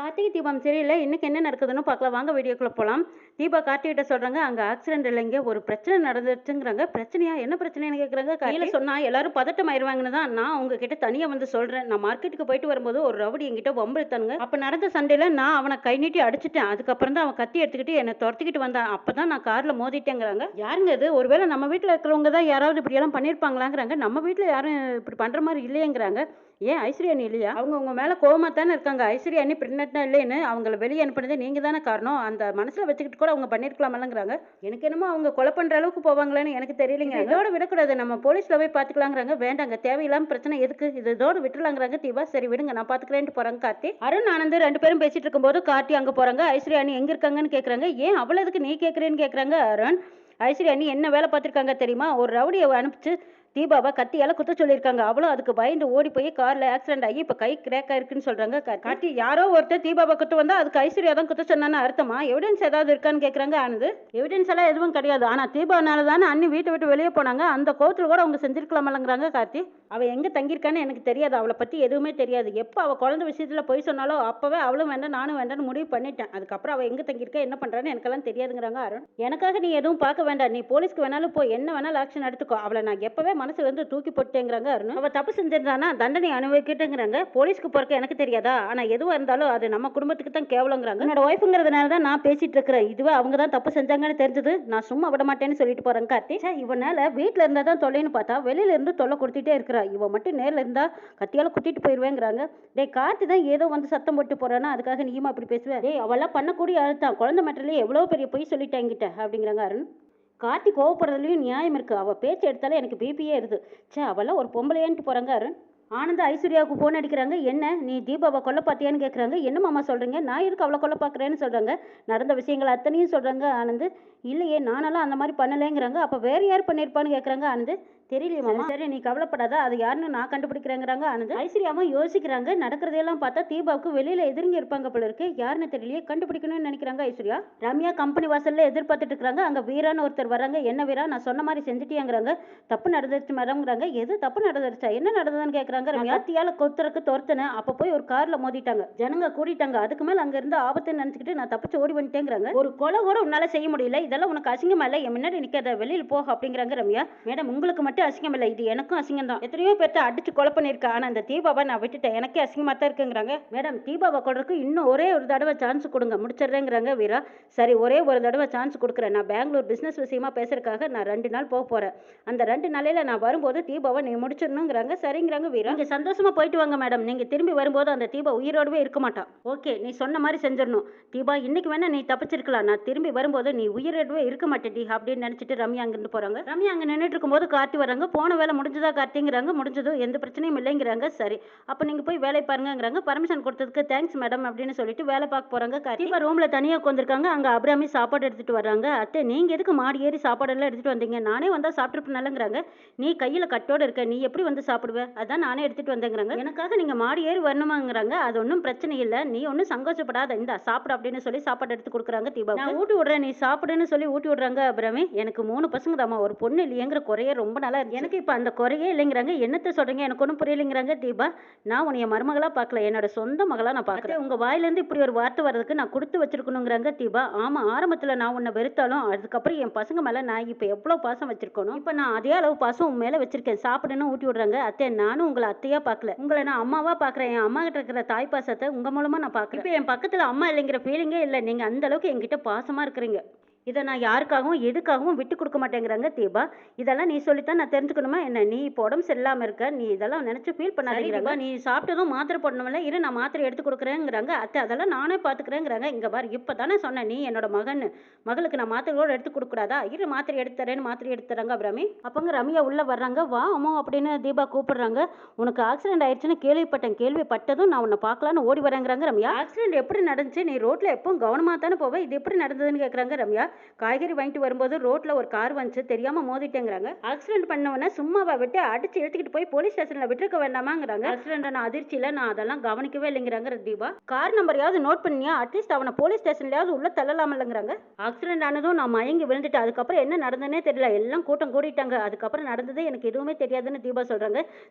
கார்த்திகை தீபம் சரியில்ல. இன்னைக்கு என்ன நடக்குதுன்னு பார்க்கலாம். வாங்க வீடியோக்குள்ள போலாம். தீபா கார்த்திகிட்ட சொல்றாங்க, அங்க ஆக்சிடென்ட் இல்லைங்க. ஒரு பிரச்சனை நடந்துருச்சுங்கிறாங்க. பிரச்சனையா? என்ன பிரச்சனைன்னு கேட்குறாங்க. கையில சொன்னா எல்லாரும் பதட்டம் ஆயிருவாங்கன்னு தான் நான் உங்ககிட்ட தனியா வந்து சொல்றேன். நான் மார்க்கெட்டுக்கு போயிட்டு வரும்போது ஒரு ரவுடி என்கிட்ட வம்பிழுத்தானுங்க. அப்ப நடந்த சண்டையில நான் அவனை கை நீட்டி அடிச்சுட்டேன். அதுக்கப்புறம் தான் அவன் கத்தி எடுத்துக்கிட்டு என்னை துரத்திக்கிட்டு வந்தான். அப்பதான் நான் கார்ல மோதிட்டேங்கிறாங்க. யாருங்க இது? ஒருவேளை நம்ம வீட்டுல இருக்கிறவங்க தான் யாராவது இப்படி எல்லாம் பண்ணிருப்பாங்களாங்கிறாங்க. நம்ம வீட்டுல யாரும் இப்படி பண்ற மாதிரி இல்லையேங்கிறாங்க. ஏன் ஐஸ்வர்யா அண்ணி இல்லையா? அவங்க உங்க மேல கோவமா தானே இருக்காங்க. ஐஸ்வர்யா அண்ணி பிரெக்னென்ட்டா இல்லைன்னு அவங்கள வெளியே அனுப்புனதே நீங்க தானே காரணம். அந்த மனசுல வச்சுக்கிட்டு கூட அவங்க பண்ணிருக்கலாமல்லங்கிறாங்க. எனக்கு என்னமோ அவங்க கொலை பண்ற அளவுக்கு போவாங்களேன்னு எனக்கு தெரியலைங்க. இதோட விடக்கூடாது, நம்ம போலீஸ்ல போய் பாத்துக்கலாங்கிறாங்க. வேண்டாங்க, தேவையில்லாம பிரச்சனை எதுக்கு, இது இதோட விட்டுலாங்கிறாங்க. தீபா சரி விடுங்க, நான் பாத்துக்கிறேன்ட்டு போறாங்க. கார்த்தி அருண் ஆனந்த் ரெண்டு பேரும் பேசிட்டு இருக்கும்போது கார்த்தி அங்க போறாங்க. ஐஸ்வர்யா அண்ணி எங்க இருக்காங்கன்னு கேக்குறாங்க. ஏன் அவ்வளவு எதுக்கு நீ கேக்குறேன்னு கேக்குறாங்க அருண். ஐஸ்வர்யா அண்ணி என்ன வேலை பார்த்துருக்காங்க தெரியுமா? ஒரு ரவுடியை அனுப்பிச்சு தீபாவை கத்தியால குத்த சொல்லியிருக்காங்க. அவளும் அதுக்கு பயந்து ஓடி போய் கார்ல ஆக்சிடென்ட் ஆகி இப்ப கை கிராக் ஆயிருக்குன்னு சொல்றாங்க. கார்த்தி யாரோ ஒருத்தர் தீபாவை குத்து வந்தா அதுக்கு ஐஸ்வர்யா தான் குத்த சொன்னான்னு அர்த்தமா? எவிடன்ஸ் ஏதாவது இருக்கான்னு கேக்குறாங்க. ஆனது எவிடன்ஸ் எல்லாம் எதுவும் கிடையாது. ஆனா தீபாவனால தானே அண்ணி வீட்டை விட்டு வெளியே போனாங்க. அந்த கோவத்துல கூட அவங்க செஞ்சிருக்கலாமல்லங்கிறாங்க. கார்த்தி அவ எங்க தங்கியிருக்கான்னு எனக்கு தெரியாது. அவளை பத்தி எதுவுமே தெரியாது. எப்ப அவ குழந்தை விஷயத்துல போய் சொன்னாலோ அப்பவே அவளும் வேண்டாம் நானும் வேண்டாம்னு முடிவு பண்ணிட்டேன். அதுக்கப்புறம் அவ எங்க தங்கியிருக்கா என்ன பண்றான்னு எனக்கெல்லாம் தெரியாதுங்கிறாங்க அருண். எனக்காக நீ எதுவும் பார்க்க வேண்டாம். நீ போலீஸ்க்கு வேணாலும் போய் என்ன வேணாலும் ஆக்ஷன் எடுத்துக்கோ. அவளை நான் எப்பவே மனசுல இருந்து தூக்கி போட்டேங்கிறாங்க அருண். அவ தப்பு செஞ்சிருந்தானா தண்டனை அனுபவிக்கிட்டுங்கிறாங்க. போலீஸ்க்கு போறக்க எனக்கு தெரியாதா? ஆனா எதுவா இருந்தாலும் அது நம்ம குடும்பத்துக்கு தான் கேவலங்கிறாங்க. என்னோட ஒய்ஃபுங்கிறதுனால தான் நான் பேசிட்டு இருக்கிறேன். இதுவே அவங்க தான் தப்பு செஞ்சாங்கன்னு தெரிஞ்சது நான் சும்மா விட மாட்டேன்னு சொல்லிட்டு போறேன். கார்த்தி இவனால வீட்டுல இருந்தா தான் தொல்லைன்னு பார்த்தா வெளியில இருந்து தொல்லை கொடுத்துட்டே இருக்கிறா. இவ மட்டும் நேர்ல இருந்தா கத்தியால குத்திட்டு போயிருவேங்கிறாங்க. டேய் கார்த்தி தான் ஏதோ வந்து சத்தம் போட்டு போறானா, அதுக்காக நீயுமா அப்படி பேசுவேன்? டேய் அவெல்லாம் பண்ணக்கூடிய ஆள் தான். குழந்தை மேட்டர்லயே எவ்வளவு பெரிய பொய் சொல்லிட்டாங்கிட்ட அப்படிங்கிறாங்க அருண். கார்த்தி கோவப்படுறதுலயும் நியாயம் இருக்கு. அவ பேச்சு எடுத்தாலே எனக்கு பிபியே இருது. சே அவெல்லாம் ஒரு பொம்பளையான்ட்டு போறாங்க அருண். ஆனந்த் ஐஸ்வர்யாவுக்கு போன் அடிக்கிறாங்க. என்ன நீ தீபாவை கொல்ல பார்த்தியான்னு கேட்குறாங்க. என்ன மாமா சொல்றீங்க? நான் இருக்கு அவளை கொல்ல பார்க்குறேன்னு சொல்றாங்க. நடந்த விஷயங்கள் அத்தனையும் சொல்றாங்க ஆனந்த். இல்லையே நானெல்லாம் அந்த மாதிரி பண்ணலேங்கிறாங்க. அப்போ வேற யார் பண்ணியிருப்பான்னு கேட்குறாங்க ஆனந்த். தெரியலையே மாமா. சரி நீ கவலைப்படாத, அது யாருன்னு நான் கண்டுபிடிக்கிறேங்கிறாங்க ஆனந்த். ஐஸ்வர்யாவும் யோசிக்கிறாங்க. நடக்கிறதையெல்லாம் பார்த்தா தீபாவுக்கு வெளியில எதிர்ங்க இருப்பாங்க போல இருக்கு. யாருன்னு தெரியலையே, கண்டுபிடிக்கணும்னு நினைக்கிறாங்க ஐஸ்வர்யா. ரம்யா கம்பெனி வாசல்ல எதிர்பார்த்துட்டு இருக்காங்க. அங்க வீரான்னு ஒருத்தர் வராங்க. என்ன வீரா, நான் சொன்ன மாதிரி செஞ்சுட்டியாங்கிறாங்க. தப்பு நடந்துருச்சு மேடம்ங்கிறாங்க. எது தப்பு நடந்துருச்சா, என்ன நடந்ததுன்னு கேட்குறாங்க. ரம்யா கத்தியால கொத்துறக்கு துரத்துனேன். அப்போ போய் ஒரு கார்ல மோதிட்டாங்க. ஜனங்க கூட்டிட்டாங்க. அதுக்கு மேல அங்க இருந்து ஆபத்துன்னு நினைச்சுக்கிட்டு நான் தப்பிச்சு ஓடி வந்துட்டேங்கிறாங்க. ஒரு கொலை கூட உன்னால செய்ய முடியல. இதெல்லாம் உனக்கு அசிங்கமா இல்ல? என் முன்னாடி நிக்காத, வெளியில் போக அப்படிங்கிறாங்க ரம்யா. மேடம் உங்களுக்கு மட்டும் அசிங்கம் இல்லை, இது எனக்கும் அசிங்கம் தான். எத்தனையோ பேர்த்த அடிச்சு கொலை பண்ணிருக்கா. ஆனா அந்த தீபாவை நான் விட்டுட்டேன். எனக்கே அசிங்கமா தான் இருக்குங்கிறாங்க. மேடம் தீபாவை கொள்றதுக்கு இன்னும் ஒரே ஒரு தடவை சான்ஸ் கொடுங்க, முடிச்சிடுறேங்கிறாங்க வீரா. சரி ஒரே ஒரு தடவை சான்ஸ் கொடுக்குறேன். நான் பெங்களூர் பிசினஸ் விஷயமா பேசுறதுக்காக நான் 2 நாள் போக போறேன். அந்த 2 நாளையில நான் வரும்போது தீபாவை நீ முடிச்சிடணுங்கிறாங்க. சரிங்கிறாங்க வீரா. நீங்க சந்தோஷமா போயிட்டு வாங்க மேடம். நீங்க திரும்பி வரும்போது அந்த தீபா உயிரோடவே இருக்க மாட்டான். ஓகே நீ சொன்ன மாதிரி செஞ்சிடணும். தீபா இன்னைக்கு வேணா நீ தப்பிச்சிருக்கலாம். நான் திரும்பி வரும்போது நீ உயிரோடவே இருக்க மாட்டேடி அப்படின்னு நினைச்சிட்டு ரம்யா அங்கிருந்து போறாங்க. ரம்யா அங்க நின்றுட்டு இருக்கும்போது கார்த்தி வராங்க. போன வேலை முடிஞ்சதா கார்த்திங்கிறாங்க. முடிஞ்சதும் எந்த பிரச்சனையும் இல்லைங்கிறாங்க. சரி அப்ப நீங்க போய் வேலை பாருங்கிறாங்க. பர்மிஷன் கொடுத்ததுக்கு தேங்க்ஸ் மேடம் அப்படின்னு சொல்லிட்டு வேலை பார்க்க போறாங்க. கார்த்தி ரூம்ல தனியா உட்காந்துருக்காங்க. அங்க அபிராமி சாப்பாடு எடுத்துட்டு வர்றாங்க. அத்தை நீங்க எதுக்கு மாடி ஏறி சாப்பாடு எல்லாம் எடுத்துட்டு வந்தீங்க? நானே வந்தா சாப்பிட்டுருப்பேன்லங்கிறாங்க. நீ கையில கட்டோட இருக்க, நீ எப்படி வந்து சாப்பிடுவ? அதான் நானே எடுத்துட்டு வந்தேங்கிறாங்க. எனக்காக நீங்க மாடி ஏறி வரணுமாங்கிறாங்க. அது ஒன்றும் பிரச்சனை இல்லை, நீ ஒன்றும் சங்கோச்சப்படாத, இந்த சாப்பிடு அப்படின்னு சொல்லி சாப்பாடு எடுத்து கொடுக்குறாங்க. தீபா நான் ஊட்டி விடுறேன், நீ சாப்பிடுன்னு சொல்லி ஊட்டி விடுறாங்க. அபிராமி எனக்கு 3 பசங்க தாமா, ஒரு பொண்ணு இல்லையேங்கிற குறையே ரொம்ப நாளா இருக்கு. எனக்கு இப்ப அந்த குறையே இல்லைங்கிறாங்க. என்னத்த சொல்றீங்க, எனக்கு ஒன்றும் புரியலைங்கிறாங்க. தீபா நான் உன்னைய மருமகளா பார்க்கல, என்னோட சொந்த மகளா நான் பார்க்கறேன். உங்க வாயிலேருந்து இப்படி ஒரு வார்த்தை வர்றதுக்கு நான் கொடுத்து வச்சிருக்கணுங்கிறாங்க. தீபா ஆமா, ஆரம்பத்துல நான் உன்னை வெறுத்தாலும் அதுக்கப்புறம் என் பசங்க மேல நான் இப்ப எவ்வளவு பாசம் வச்சிருக்கணும். இப்ப நான் அதே அளவு பாசம் உன் மேல வச்சிருக்கேன். சாப்பிடுன்னு ஊட்டி விடுறாங்க. அத்தை நானும் உங்களை அத்தையா பார்க்கல, உங்களை நான் அம்மாவா பார்க்கறேன். என் அம்மா கிட்ட இருக்கிற தாய் பாசத்தை உங்க மூலமா நான் பார்க்கறேன். இப்ப என் பக்கத்துல அம்மா இல்லைங்கிற ஃபீலிங்கே இல்லை. நீங்க அந்த அளவுக்கு என்கிட்ட பாசமா இருக்கிறீங்க. இதை நான் யாருக்காகவும் எதுக்காகவும் விட்டு கொடுக்க மாட்டேங்கிறாங்க. தீபா இதெல்லாம் நீ சொல்லித்தான் நான் தெரிஞ்சுக்கணுமா என்ன? நீ இப்போ உடம்பு சரியில்லாம இருக்க, நீ இதெல்லாம் நினைச்சு ஃபீல் பண்ணாதீங்க. நீ சாப்பிட்டதும் மாத்திரை போடணும்ல, இரு நான் மாத்திரை எடுத்து கொடுக்குறேங்கிறாங்க. அத்தை அதெல்லாம் நானே பார்த்துக்கிறேங்கிறாங்க. இங்க பாரு இப்போ தானே சொன்னேன் நீ என்னோட மகன், மகளுக்கு நான் மாத்திரை கூட எடுத்து கொடுக்கூடாதா? இரு மாத்திரை எடுத்து தரேன்னு மாத்திரை எடுத்து தராங்க அபிராமி. அப்பங்க ரம்யா உள்ள வர்றாங்க. வா அம்மா அப்படின்னு தீபா கூப்பிடுறாங்க. உனக்கு ஆக்சிடென்ட் ஆயிடுச்சுன்னு கேள்விப்பட்டேன், கேள்விப்பட்டதும் நான் உன்னை பார்க்கலான்னு ஓடி வரேங்கிறாங்க ரம்யா. ஆக்சிடென்ட் எப்படி நடந்துச்சு? நீ ரோட்ல எப்பவும் கவனமா தானே போவேன், இது எப்படி நடந்ததுன்னு கேட்குறாங்க ரம்யா. காய்கறி வாங்கிட்டு வரும்போது ரோட்ல ஒரு கார் வந்துச்சு, தெரியாம மோதிட்டேங்கிறாங்க. ஆக்சிடென்ட் பண்ணவன சும்மாவா விட்டு அடிச்சு இழுத்துக்கிட்டு போய் போலீஸ் ஸ்டேஷன்ல விட்டுருக்க வேண்டாமாங்கிறாங்க. ஆக்சிடென்ட் அதிர்ச்சியில நான் அதெல்லாம் கவனிக்கவே இல்லைங்கிறாங்க தீபா. கார் நம்பரையாவது நோட் பண்ணியா, அட்லீஸ்ட் அவனை போலீஸ் ஸ்டேஷன்லயாவது உள்ள தள்ளலாம் இல்லைங்கிறாங்க. ஆக்சிடென்ட் ஆனதும் நான் மயங்கி விழுந்துட்டு அதுக்கப்புறம் என்ன நடந்ததுனே தெரியல, எல்லாம் கூட்டம் கூடிட்டாங்க. அதுக்கப்புறம் நடந்தது எனக்கு எதுவுமே தெரியாதுன்னு தீபா சொல்றாங்க.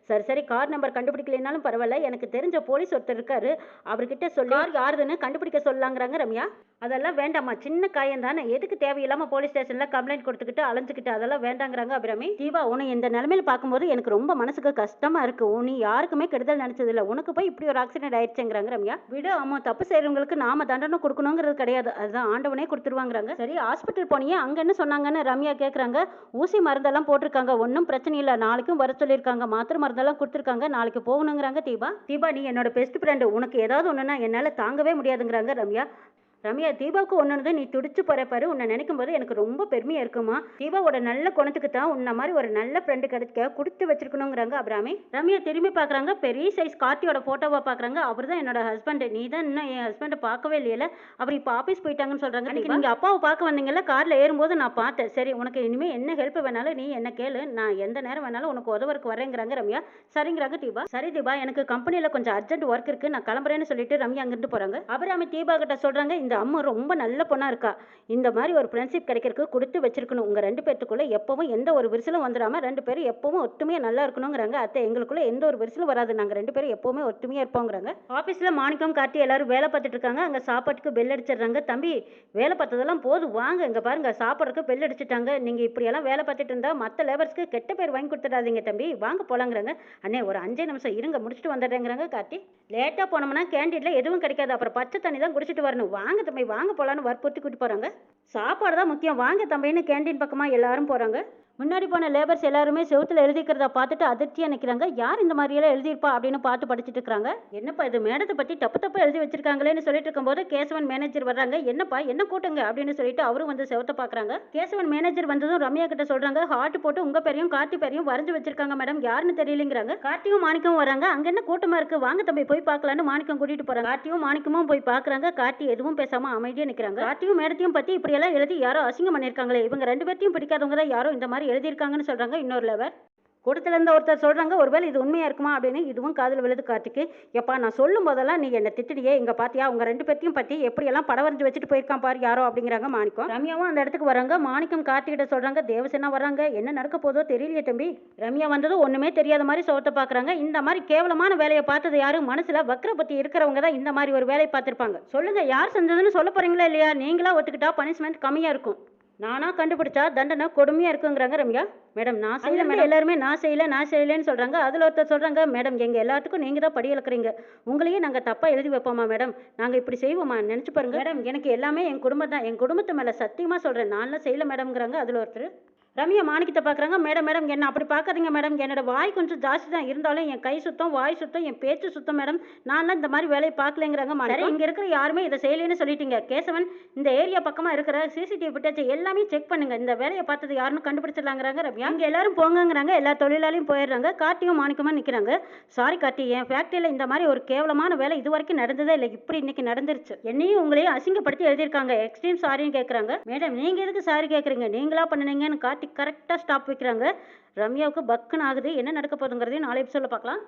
சரி கார் நம்பர் கண்டுபிடிக்கலைனாலும் பரவாயில்ல, எனக்கு தெரிஞ்ச போலீஸ் ஒருத்தர் இருக்காரு, அவர்கிட்ட சொல்லி கார் யாருதுன்னு கண்டுபிடிக்க சொல்லலாங்கிறாங்க ரம்யா. அதெல்லாம் வேண்டாமா, சின்ன காயம் தானே, எதுக்கு தேவையில்லாம போலீஸ் ஸ்டேஷன்ல கம்ப்ளைண்ட் கொடுத்துக்கிட்டு அலைஞ்சுக்கிட்டு, அதெல்லாம் வேண்டாங்கிறாங்க அபிராமி. தீபா, உன்னை இந்த நிலைமையில பார்க்கும்போது எனக்கு ரொம்ப மனசுக்கு கஷ்டமா இருக்கு. நீ யாருக்குமே கெடுதல் நினைச்சது இல்லை, உனக்கு போய் இப்படி ஒரு ஆக்சிடென்ட் ஆயிடுச்சுங்கிறாங்க ரம்யா. விடு, ஆமா, தப்பு செய்யறவங்களுக்கு நாம தண்டனை கொடுக்கணுங்கிறது கிடையாது, அதுதான் ஆண்டவனே கொடுத்துருவாங்கிறாங்க. சரி, ஹாஸ்பிட்டல் போனியே, அங்க என்ன சொன்னாங்கன்னு ரம்யா கேட்கறாங்க. ஊசி மருந்தெல்லாம் போட்டிருக்காங்க, ஒன்றும் பிரச்சனை இல்லை, நாளைக்கும் வர சொல்லியிருக்காங்க, மாத்திரை மருந்தெல்லாம் கொடுத்துருக்காங்க, நாளைக்கு போகணுங்கிறாங்க தீபா. தீபா, நீ என்னோட பெஸ்ட் ஃப்ரெண்டு, உனக்கு ஏதாவது ஒன்றுனா என்னால் தாங்கவே முடியாதுங்கிறாங்க ரம்யா. ரம்யா, தீபாவுக்கு ஒன்று நீ துடிச்சு போறப்பாரு, உன்னை நினைக்கும் போது எனக்கு ரொம்ப பெருமையா இருக்குமா. தீபாவோட நல்ல குணத்துக்கு தான் உன்ன மாதிரி ஒரு நல்ல ஃப்ரெண்டு கிடைக்க கொடுத்து வச்சிருக்கணுங்கிறாங்க அபிராமி. ரம்யா திரும்பி பார்க்குறாங்க, பெரிய சைஸ் கார்த்தியோட ஃபோட்டோவை பார்க்குறாங்க. அவர் தான் என்னோட ஹஸ்பண்ட், நீ தான் இன்னும் என் ஹஸ்பண்டை பார்க்கவே இல்லையில, அவர் இப்போ ஆஃபீஸ் போயிட்டாங்கன்னு சொல்கிறாங்க. அன்றைக்கி நீங்கள் அப்பாவை பார்க்க வந்தீங்கல்ல, காரில் ஏறும்போது நான் பார்த்தேன். சரி, உனக்கு இனிமேல் என்ன ஹெல்ப் வேணாலும் நீ என்ன கேளு, நான் எந்த நேரம் வேணாலும் உனக்கு உதவருக்கு வரேங்கிறாங்க ரம்யா. சரிங்கிறாங்க தீபா. சரி தீபா, எனக்கு கம்பெனியில் கொஞ்சம் அர்ஜென்ட் ஒர்க் இருக்குது, நான் கிளம்புறேன்னு சொல்லிட்டு ரம்யா அங்கிருந்து போகிறாங்க. அபிராமி தீபா கிட்ட சொல்கிறாங்க, இந்த அம்மா ரொம்ப நல்ல பொண்ணா இருக்கா, இந்த மாதிரி ஒரு ஃப்ரெண்ட்ஷிப் கிடைக்கிறதுக்கு கொடுத்து வச்சிருக்கணும். உங்க ரெண்டு பேருக்குள்ள எப்பவும் எந்த ஒரு விரிசலும் வந்துடாம ரெண்டு பேரும் எப்பவும் ஒற்றுமையா நல்லா இருக்கணுங்கிறாங்க. அத்தை, எங்களுக்குள்ள எந்த ஒரு விரிசலும் வராது, நாங்க ரெண்டு பேரும் எப்பவுமே ஒற்றுமையா இருப்போங்கிறாங்க. ஆபீஸ்ல மாணிக்கம் கார்த்தி எல்லாரும் வேலை பார்த்துட்டு இருக்காங்க. அங்க சாப்பாட்டுக்கு பெல் அடிச்சிடுறாங்க. தம்பி, வேலை பார்த்ததெல்லாம் போதும், வாங்க இங்க பாருங்க, சாப்பாடுக்கு பெல் அடிச்சிட்டாங்க. நீங்க இப்படி எல்லாம் வேலை பார்த்துட்டு இருந்தா மற்ற லேபர்ஸ்க்கு கெட்ட பேர் வாங்கி கொடுத்துடாதீங்க தம்பி, வாங்க போலாங்கிறாங்க. அண்ணே, ஒரு 5 நிமிஷம் இருங்க, முடிச்சுட்டு வந்துடுறேங்கிறாங்க கார்த்தி. லேட்டா போனோம்னா கேண்டீன்ல எதுவும் கிடைக்காது, அப்புறம் பச்சை தண்ணி தான் குடிச்சிட்டு வரணும். வாங்க தம்பி, வாங்க போலான்னு வற்புறுத்தி கூட்டி போறாங்க. சாப்பாடு தான் முக்கியம், வாங்க தம்பின்னு கேண்டீன் பக்கமா எல்லாரும் போறாங்க. முன்னாடி போன லேபர்ஸ் எல்லாருமே செவுத்துல எழுதிக்கிறத பார்த்துட்டு அதிர்ச்சியா நிற்கிறாங்க. யார் இந்த மாதிரியெல்லாம் எழுதியிருப்பா அப்படின்னு பார்த்து படிச்சுட்டு இருக்காங்க. என்னப்பா இது, மேடத்தை பற்றி தப்பு எழுதி வச்சிருக்காங்களேன்னு சொல்லிட்டு இருக்கும்போது கேசவன் மேனேஜர் வர்றாங்க. என்னப்பா என்ன கூட்டுங்க அப்படின்னு சொல்லிட்டு அவரும் வந்து செவத்தை பார்க்குறாங்க. கேசவன் மேனேஜர் வந்ததும் ரம்யா கிட்ட சொல்றாங்க, ஹார்ட் போட்டு உங்க பேரையும் கார்த்தி பேரையும் வரைஞ்சு வச்சிருக்காங்க மேடம், யாருன்னு தெரியலங்கிறாங்க. கார்த்தியும் மாணிக்கமும் வராங்க. அங்க என்ன கூட்டமா இருக்கு, வாங்க தம்பி போய் பார்க்கலான்னு மாணிக்கம் கூட்டிட்டு போறாங்க. கார்த்தியும் மாணிக்கமும் போய் பார்க்குறாங்க. கார்த்தி எதுவும் பேசாம அமைதியா நிற்கிறாங்க. கார்த்தியும் மேடத்தையும் பற்றி இப்படியெல்லாம் எழுதி யாரோ அசிங்கம் பண்ணியிருக்காங்களே, இவங்க ரெண்டு பேர்த்தையும் பிடிக்காதவங்க தான் யாரோ இந்த மாதிரி எழுதியிருக்காங்கன்னு சொல்றாங்க. இன்னொரு லேபர் கூட்டத்துல இருந்த ஒருத்தர் சொல்றாங்க, ஒருவேளை இது உண்மையா இருக்குமா அப்படின்னு. இதுவும் காதுல விழுது கார்த்திக்கு. எப்பா, நான் சொல்லும் போதெல்லாம் நீ என்ன திட்டிடியே, இங்க பாத்தியா உங்க ரெண்டு பேர்த்தையும் பத்தி எப்படியெல்லாம் படம் வரைஞ்சு வச்சுட்டு போயிருக்கான் பாரு யாரோ அப்படிங்கிறாங்க மாணிக்கம். ரம்யாவும் அந்த இடத்துக்கு வராங்க. மாணிக்கம் கார்த்திகிட்ட சொல்றாங்க, தேவசேனா வராங்க, என்ன நடக்க போதோ தெரியலையே தம்பி. ரம்யா வந்ததும் ஒண்ணுமே தெரியாத மாதிரி சோத்தை பாக்குறாங்க. இந்த மாதிரி கேவலமான வேலையை பார்த்தது யாரு, மனசுல வக்ர பத்தி இருக்கிறவங்க தான் இந்த மாதிரி ஒரு வேலையை பார்த்திருப்பாங்க. சொல்லுங்க, யார் செஞ்சதுன்னு சொல்ல போறீங்களா இல்லையா? நீங்களா ஒத்துக்கிட்டா பனிஷ்மெண்ட் கம்மியா இருக்கும், நானா கண்டுபிடிச்சா தண்டனை கொடுமையா இருக்குங்கிறாங்க ரம்யா. மேடம், நான் செய்யல மேடம், எல்லாருமே நான் செய்யலன்னு சொல்றாங்க. அதுல ஒருத்தர் சொல்றாங்க, மேடம் எங்க எல்லாத்துக்கும் நீங்க தான் படி இழக்கிறீங்க, உங்களையே நாங்க தப்பா எழுதி வைப்போமா மேடம், நாங்க இப்படி செய்வோமா, நினைச்சு பாருங்க மேடம், எனக்கு எல்லாமே என் குடும்பம் தான், என் குடும்பத்து மேல சத்தியமா சொல்றேன், நான்லாம் செய்யல மேடம்ங்கிறாங்க. அதுல ஒருத்தர். ரம்யா மாணிக்கத்தை பார்க்குறாங்க. மேடம் என்ன அப்படி பார்க்காதீங்க மேடம், என்னோட வாய் கொஞ்சம் ஜாஸ்தி தான், இருந்தாலும் என் கை சுத்தம், வாய் சுத்தம், என் பேச்சு சுத்தம் மேடம், நான்லாம் இந்த மாதிரி வேலையை பார்க்கலங்கிறாங்க. சரி, இங்கே இருக்கிற யாருமே இதை செய்யலைன்னு சொல்லிட்டீங்க. கேசவன், இந்த ஏரியா பக்கமாக இருக்கிற சிசிடிவி ஃபுட்டேஜ் எல்லாமே செக் பண்ணுங்க, இந்த வேலையை பார்த்தது யாருன்னு கண்டுபிடிச்சிடலாங்கிறாங்க ரம்யா. இங்கே எல்லாரும் போங்கங்கிறாங்க. எல்லா தொழிலாளியும் போயிடுறாங்க. கார்த்தியும் மாணிக்கமாக நிற்கிறாங்க. சாரி கார்த்தி, என் ஃபேக்ட்ரியில் இந்த மாதிரி ஒரு கேவலமான வேலை இது வரைக்கும் நடந்ததே இல்லை, இப்படி இன்னைக்கு நடந்துருச்சு, என்னையும் உங்களையும் அசிங்கப்படுத்தி எழுதியிருக்காங்க, எக்ஸ்ட்ரீம் சாரின்னு கேட்குறாங்க. மேடம், நீங்கள் எதுக்கு சாரி கேட்குறீங்க, நீங்களா பண்ணுனீங்கன்னு கரெக்டாக ஸ்டாப் வைக்கிறாங்க. ரம்யாவுக்கு பக்குன்னு ஆகுது. என்ன நடக்க போகுதுங்கிறதையும் நாளை எபிசோட்ல பார்க்கலாம்.